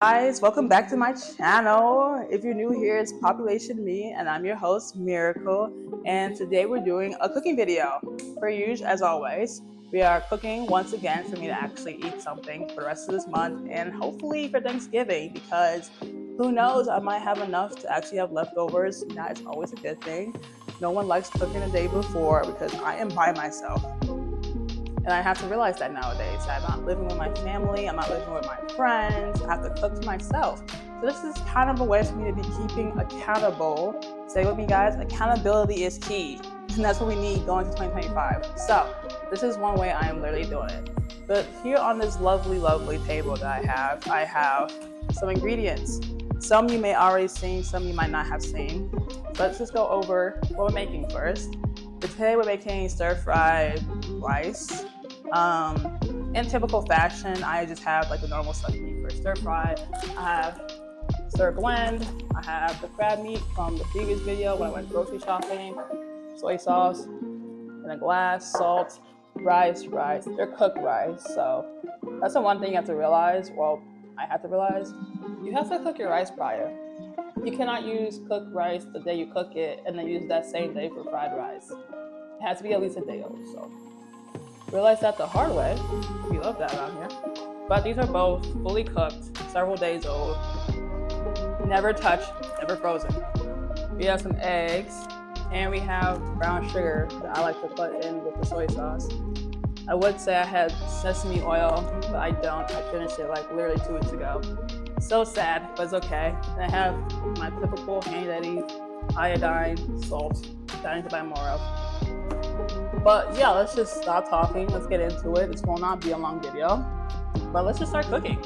Guys, welcome back to my channel. If you're new here, it's Population Me, and I'm your host, Miracle. And today we're doing a cooking video. Per usual, as always, we are cooking once again for me to actually eat something for the rest of this month and hopefully for Thanksgiving because who knows, I might have enough to actually have leftovers. That is always a good thing. No one likes cooking the day before because I am by myself. And I have to realize that nowadays. I'm not living with my family, I'm not living with my friends, I have to cook for myself. So this is kind of a way for me to be keeping accountable. Stay with me guys, accountability is key. And that's what we need going to 2025. So this is one way I am literally doing it. But here on this lovely table that I have some ingredients. Some you may already seen, some you might not have seen. So let's just go over what we're making first. Today we're making stir-fried rice. In typical fashion, I just have like the normal stuff you need for stir-fry. I have stir blend. I have the crab meat from the previous video when I went grocery shopping. Soy sauce in a glass, salt, rice. They're cooked rice, so that's the one thing you have to realize. Well, I have to realize you have to cook your rice prior. You cannot use cooked rice the day you cook it and then use that same day for fried rice. It has to be at least a day old. So realize that the hard way. We love that around here. But these are both fully cooked, several days old, never touched, never frozen. We have some eggs, and we have brown sugar that I like to put in with the soy sauce. I would say I had sesame oil, but I don't. I finished it like literally 2 weeks ago. So sad, but it's okay. And I have my typical handy dandy iodine, salt that I need to buy more of. But yeah, let's just stop talking. Let's get into it. This will not be a long video, but let's just start cooking.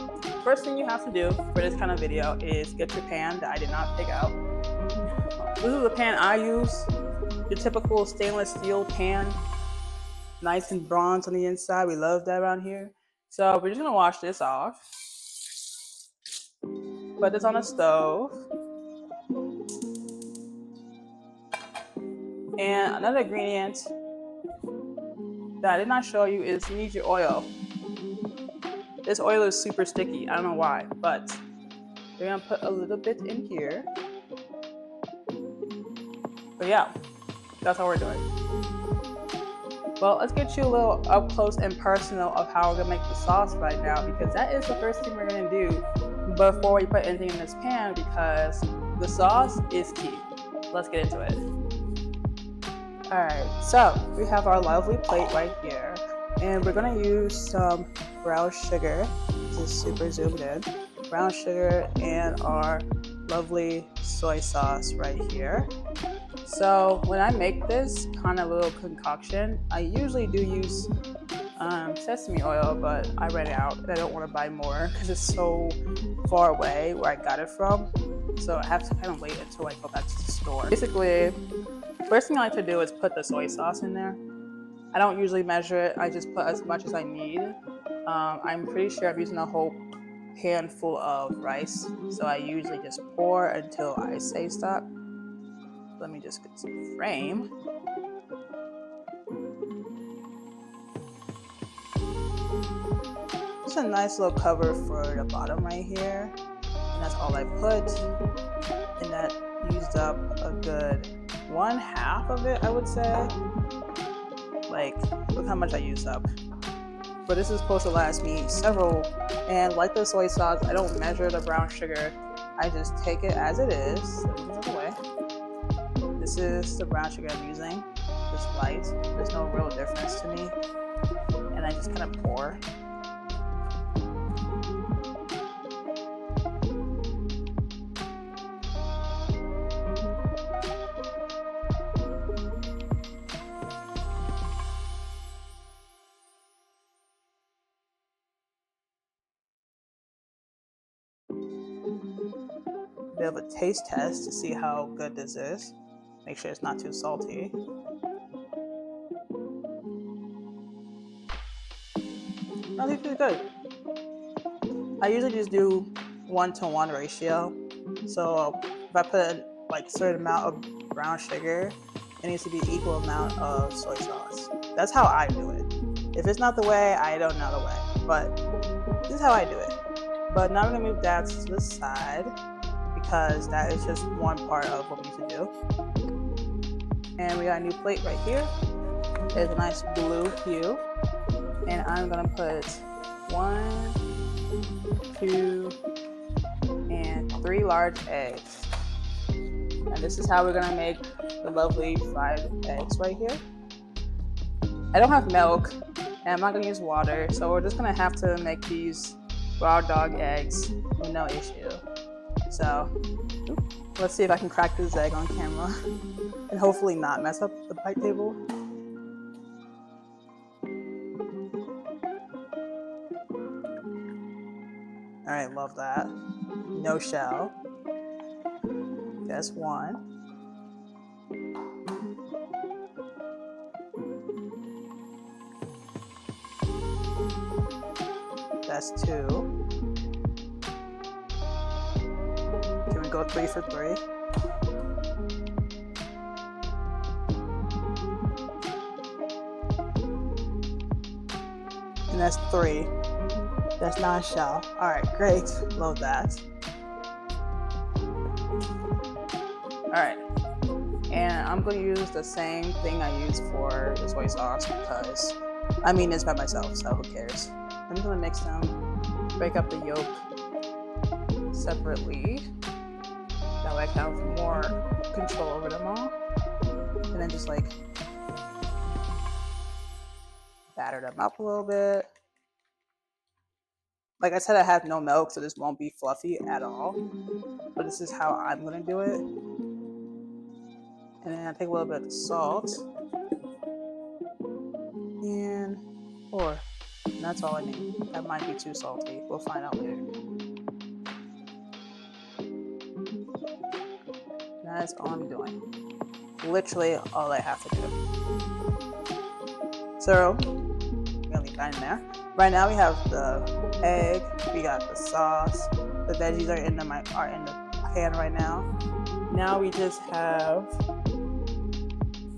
First thing you have to do for this kind of video is get your pan that I did not pick out. This is the pan I use, your typical stainless steel pan, nice and bronze on the inside. We love that around here. So we're just gonna wash this off. Put this on the stove. And another ingredient that I did not show you is you need your oil. This oil is super sticky. I don't know why, but we're gonna put a little bit in here. But yeah, that's how we're doing. Well, let's get you a little up close and personal of how we're gonna make the sauce right now, because that is the first thing we're gonna do before we put anything in this pan, because the sauce is key. Let's get into it. Alright, so we have our lovely plate right here, and we're gonna use some brown sugar. This is super zoomed in. Brown sugar and our lovely soy sauce right here. So when I make this kind of little concoction, I usually do use sesame oil, but I ran out and I don't want to buy more because it's so far away where I got it from. So I have to kind of wait until I go back to the store. Basically, first thing I like to do is put the soy sauce in there. I don't usually measure it. I just put as much as I need. I'm pretty sure I'm using a whole pan full of rice. So I usually just pour until I say stop. Let me just get some frame. It's a nice little cover for the bottom right here. And that's all I put. And that used up a good 1/2 of it, I would say. Like, look how much I used up. But this is supposed to last me several. And like the soy sauce, I don't measure the brown sugar. I just take it as it is. Let me get it away. This is the brown sugar I'm using. Just light. There's no real difference to me. And I just kind of pour. Bit of a taste test to see how good this is. Make sure it's not too salty. I think it's good. I usually just do 1-to-1 ratio. So if I put like a certain amount of brown sugar, it needs to be equal amount of soy sauce. That's how I do it. If it's not the way, I don't know the way. But this is how I do it. But now we're gonna move that to the side because that is just one part of what we need to do. And we got a new plate right here. It's a nice blue hue. And I'm gonna put 1, 2, and 3 large eggs. And this is how we're gonna make the lovely fried eggs right here. I don't have milk, and I'm not gonna use water, so we're just gonna have to make these raw dog eggs with no issue. So let's see if I can crack this egg on camera and hopefully not mess up the bite table. All right, love that. No shell. Just one. That's 2. Can we go 3 for 3? And that's 3. That's not a shell. All right, great. Love that. All right. And I'm going to use the same thing I used for the soy sauce because I mean it's by myself, so who cares? I'm just going to mix them, break up the yolk separately. That way I can have more control over them all. And then just like batter them up a little bit. Like I said, I have no milk, so this won't be fluffy at all. But this is how I'm going to do it. And then I take a little bit of salt. And 4. And that's all I need. That might be too salty. We'll find out later. That is all I'm doing. Literally all I have to do. So, I'm gonna leave that in there. Right now we have the egg, we got the sauce, the veggies are in the pan right now. Now we just have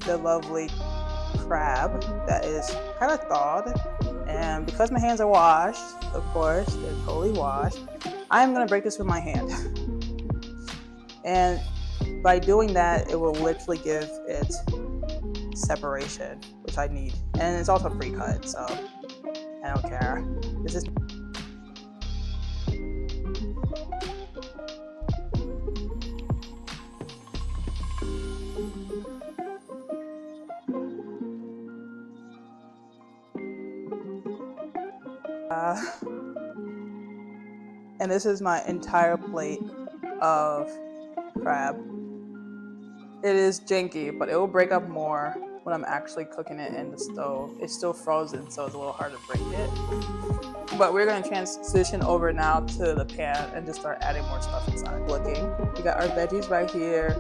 the lovely crab that is kind of thawed. And because my hands are washed, of course, they're totally washed, I'm gonna break this with my hand. And by doing that, it will literally give it separation, which I need. And it's also pre-cut, so I don't care. This is and this is my entire plate of crab. It is janky, but it will break up more when I'm actually cooking it in the stove. It's still frozen, so it's a little hard to break it. But we're gonna transition over now to the pan and just start adding more stuff inside. Looking, we got our veggies right here.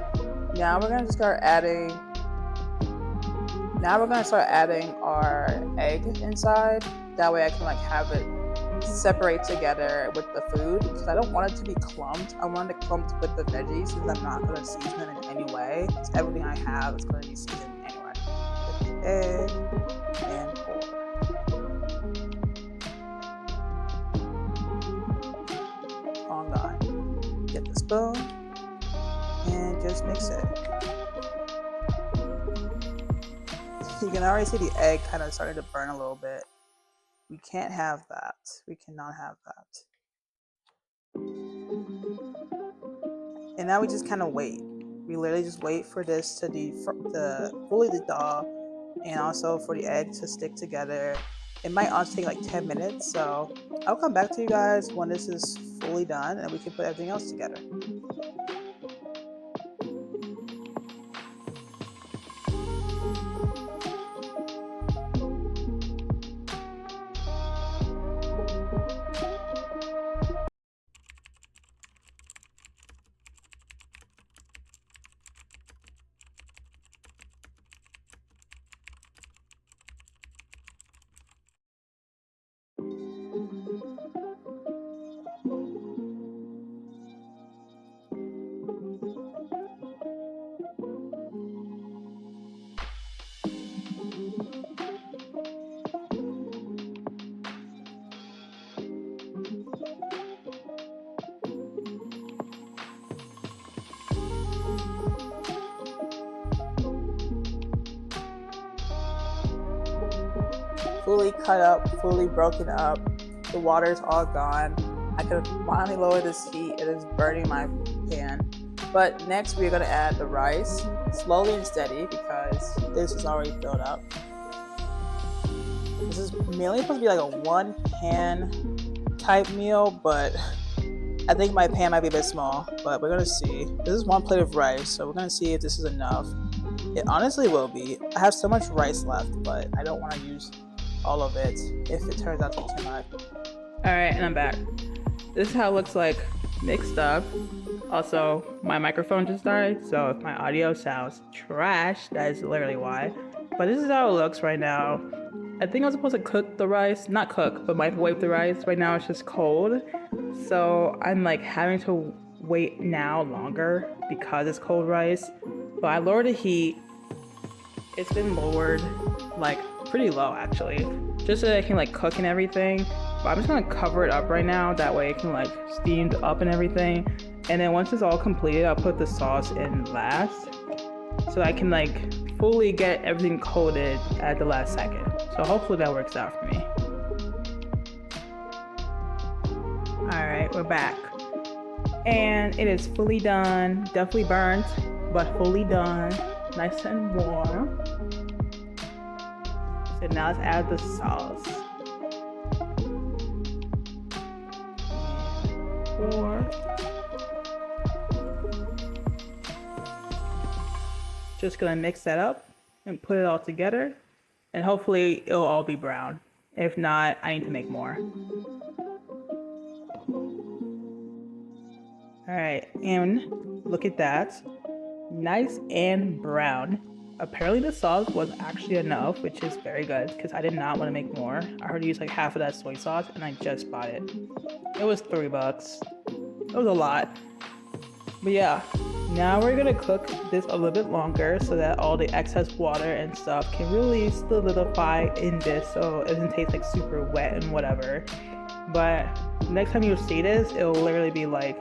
Now we're gonna start adding our egg inside. That way I can like have it separate together with the food because I don't want it to be clumped. I want it clumped with the veggies since I'm not going to season it in any way. So everything I have is going to be seasoned anyway. With the egg and 4. On God. Get the spoon and just mix it. You can already see the egg kind of starting to burn a little bit. We can't have that. We cannot have that. And now we just kind of wait. We literally just wait for this to fully dissolve and also for the egg to stick together. It might honestly take like 10 minutes. So I'll come back to you guys when this is fully done and we can put everything else together. fully cut up, fully broken up. The water is all gone. I can finally lower this heat. It is burning my pan. But next we're gonna add the rice, slowly and steady because this is already filled up. This is mainly supposed to be like a one pan type meal, but I think my pan might be a bit small, but we're gonna see. This is 1 plate of rice, so we're gonna see if this is enough. It honestly will be. I have so much rice left, but I don't want to use all of it if it turns out to be too much. Alright, and I'm back. This is how it looks like mixed up. Also, my microphone just died, so if my audio sounds trash, that is literally why. But this is how it looks right now. I think I was supposed to cook the rice, not cook, but microwave the rice. Right now it's just cold. So I'm like having to wait now longer because it's cold rice. But I lowered the heat. It's been lowered like pretty low actually, just so that it can like cook and everything. But I'm just gonna cover it up right now. That way it can like steamed up and everything. And then once it's all completed, I'll put the sauce in last, so I can like fully get everything coated at the last second. So hopefully that works out for me. All right, we're back. And it is fully done. Definitely burnt, but fully done. Nice and warm. So now let's add the sauce. Pour. Just gonna mix that up and put it all together, and hopefully it'll all be brown. If not, I need to make more. All right, and look at that, nice and brown. Apparently the sauce was actually enough, which is very good because I did not want to make more. I already used like half of that soy sauce and I just bought it. It was $3. It was a lot. But yeah, now we're gonna cook this a little bit longer so that all the excess water and stuff can really solidify in this, so it doesn't taste like super wet and whatever. But next time you see this, it'll literally be like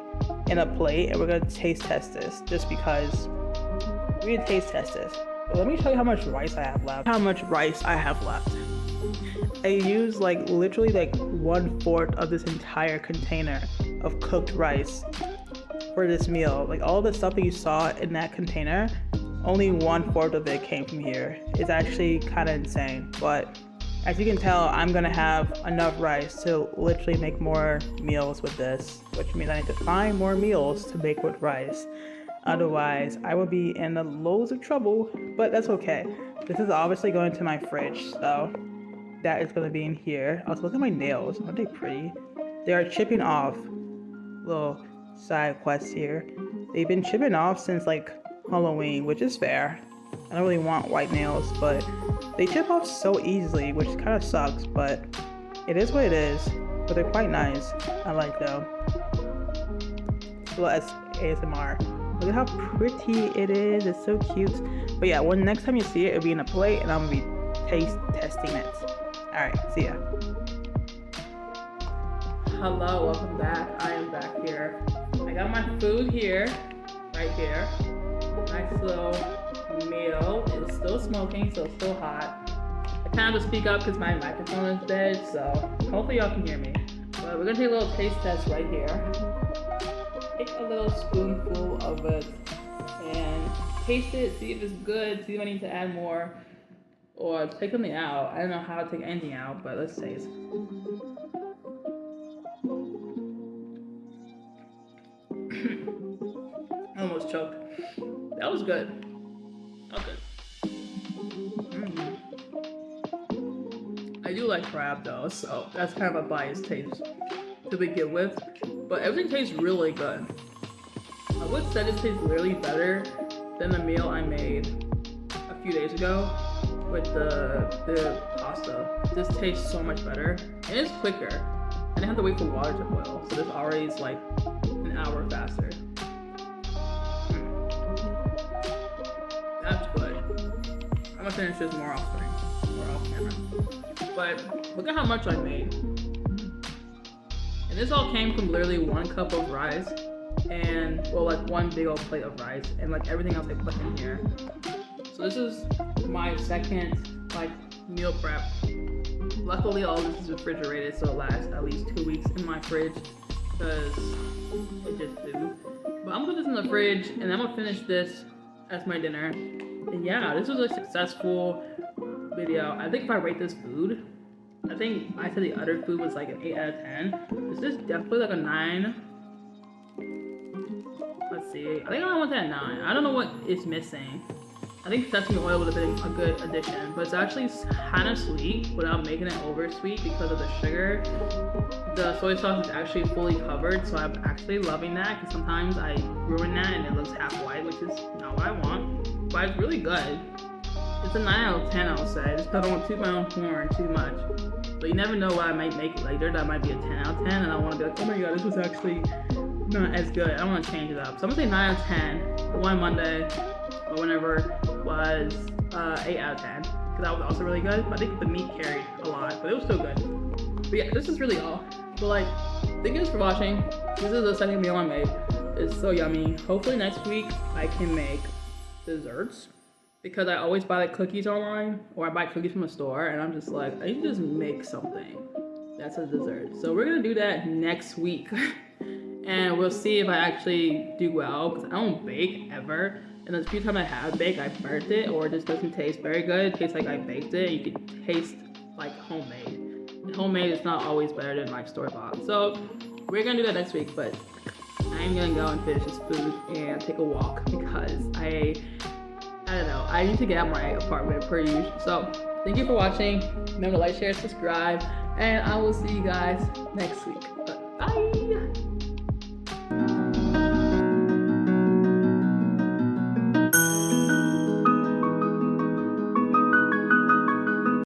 in a plate, and we're gonna taste test this just because we're gonna taste test this. But let me show you how much rice I have left. I used like literally like 1/4 of this entire container of cooked rice for this meal. Like all the stuff that you saw in that container, only 1/4 of it came from here. It's actually kind of insane, but as you can tell, I'm gonna have enough rice to literally make more meals with this, which means I need to find more meals to make with rice. Otherwise, I will be in loads of trouble, but that's okay. This is obviously going to my fridge, so that is gonna be in here. Also, look at my nails. Aren't they pretty? They are chipping off. Little side quest here. They've been chipping off since like Halloween, which is fair. I don't really want white nails, but they chip off so easily, which kind of sucks, but it is what it is. But they're quite nice. I like them. A little ASMR. Look at how pretty it is. It's so cute. But yeah, well, next time you see it, it'll be in a plate, and I'm gonna be taste testing it. All right, see ya. Hello, welcome back. I am back here. I got my food here, right here. Nice little meal. It's still smoking, so it's still hot. I kind of have to speak up because my microphone is dead, so hopefully y'all can hear me. But we're gonna take a little taste test right here. Take a little spoonful of it and taste it, see if it's good, see if I need to add more, or take something out. I don't know how to take anything out, but let's taste. I almost choked. That was good. Okay. I do like crab though, so that's kind of a biased taste to begin with. But everything tastes really good. I would say this tastes really better than the meal I made a few days ago with the pasta. This tastes so much better. And it's quicker. I didn't have to wait for water to boil, so this already is like an hour faster. That's good. I'm gonna finish this more off camera. But look at how much I made. And this all came from literally 1 cup of rice and, well, like 1 big old plate of rice and like everything else I put in here. So this is my second like meal prep Luckily, all this is refrigerated, so it lasts at least 2 weeks in my fridge because it just do. But I'm gonna put this in the fridge, and I'm gonna finish this as my dinner. And yeah, this was a successful video. I think if I rate this food, I think I said the other food was like an 8 out of 10. This is definitely like a 9. Let's see. I think I want that 9. I don't know what is missing. I think sesame oil would have been a good addition, but it's actually kind of sweet without making it over sweet because of the sugar. The soy sauce is actually fully covered, so I'm actually loving that because sometimes I ruin that and it looks half white, which is not what I want. But it's really good. It's a 9 out of 10, I'll say. Just because I don't want 2 pound corn too much. But you never know what I might make later. That might be a 10 out of 10, and I want to be like, oh my god, this was actually not as good. I want to change it up. So I'm gonna say 9 out of 10. The one Monday or whenever was 8 out of 10 because that was also really good. But I think the meat carried a lot, but it was still good. But yeah, this is really all. But like, thank you guys for watching. This is the second meal I made. It's so yummy. Hopefully next week I can make desserts because I always buy like cookies online or I buy cookies from a store, and I'm just like, I need to just make something that's a dessert. So we're gonna do that next week. And we'll see if I actually do well because I don't bake ever. And the few times I have baked, I burnt it or it just doesn't taste very good. It tastes like I baked it. You can taste like homemade. And homemade is not always better than like store-bought. So we're gonna do that next week, but I'm gonna go and finish this food and take a walk because I don't know, I need to get out of my apartment per usual. So thank you for watching. Remember to like, share, subscribe, and I will see you guys next week. Bye.